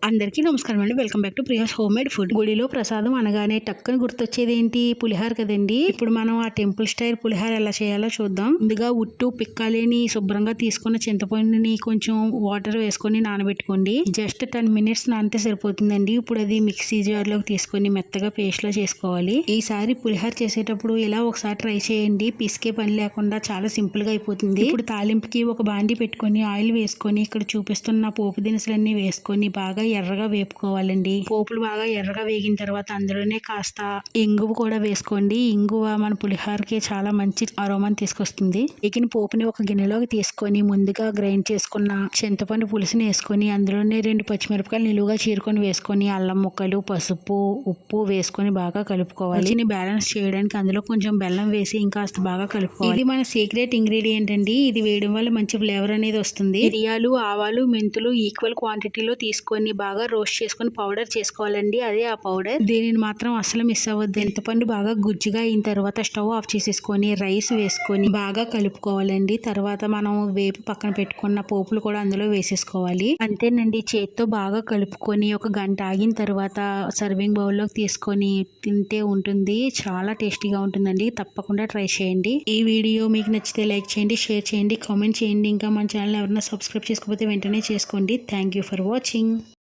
అందరికీ నమస్కారం అండి. Welcome back to Priya's home made food. గుడిలో ప్రసాదం అనగానే టక్కని గుర్తొచ్చేది ఏంటి? పులిహార కదండి. ఇప్పుడు మనం ఆ టెంపుల్ స్టైల్ పులిహార ఎలా చేయాలో చూద్దాం. ముందుగా ఉట్టు పిక్కాలేని శుభ్రంగా తీసుకున్న చింతపండుని కొంచెం వాటర్ వేసుకొని నానబెట్టుకోండి. జస్ట్ 10 minutes నానితే సరిపోతుందండి. ఇప్పుడు అది మిక్సీ జార్ లోకి తీసుకొని మెత్తగా పేస్ట్ లో చేసుకోవాలి. ఈసారి పులిహార చేసేటప్పుడు ఇలా ఒకసారి ట్రై చేయండి. పిసికే పని లేకుండా చాలా సింపుల్ గా అయిపోతుంది. ఇప్పుడు తాలింపుకి ఒక బాండి పెట్టుకొని ఆయిల్ వేసుకొని ఇక్కడ చూపిస్తున్న పోపు దినుసులన్నీ వేసుకొని బాగా ఎర్రగా వేపుకోవాలండి. పోపులు బాగా ఎర్రగా వేగిన తర్వాత అందులోనే కాస్త ఇంగువ కూడా వేసుకోండి. ఇంగువ మన పులిహోరకి చాలా మంచి అరోమాని తీసుకొస్తుంది. వేగిన పోపుని ఒక గిన్నెలోకి తీసుకొని ముందుగా గ్రైండ్ చేసుకున్న చింతపండు పులుసుని వేసుకొని అందులోనే 2 పచ్చిమిరపకాయలు నిలువుగా చీరుకొని వేసుకొని అల్లం ముక్కలు, పసుపు, ఉప్పు వేసుకొని బాగా కలుపుకోవాలి. రుచిని బ్యాలెన్స్ చేయడానికి అందులో కొంచెం బెల్లం వేసి ఇంకాస్త బాగా కలుపుకోవాలి. ఇది మన సీక్రెట్ ఇంగ్రీడియంట్ అండి. ఇది వేయడం వల్ల మంచి ఫ్లేవర్ అనేది వస్తుంది. మిరియాలు, ఆవాలు, మెంతులు ఈక్వల్ క్వాంటిటీలో తీసుకొని బాగా రోస్ట్ చేసుకొని పౌడర్ చేసుకోవాలండి. అదే ఆ పౌడర్. దీనిని మాత్రం అసలు మిస్ అవ్వద్దు. చింతపండు బాగా గుజ్జుగా అయిన తర్వాత స్టవ్ ఆఫ్ చేసేసుకొని రైస్ వేసుకొని బాగా కలుపుకోవాలండి. తర్వాత మనం వేపు పక్కన పెట్టుకున్న పోపులు కూడా అందులో వేసేసుకోవాలి. అంతేనండి. చేత్తో బాగా కలుపుకొని ఒక గంట ఆగిన తర్వాత సర్వింగ్ బౌల్లోకి తీసుకొని తింటే ఉంటుంది. చాలా టేస్టీగా ఉంటుందండి. తప్పకుండా ట్రై చేయండి. ఈ వీడియో మీకు నచ్చితే లైక్ చేయండి, షేర్ చేయండి, కామెంట్ చేయండి. ఇంకా మన ఛానల్ ఎవరైనా సబ్స్క్రైబ్ చేసుకోకపోతే వెంటనే చేసుకోండి. Thank you for watching.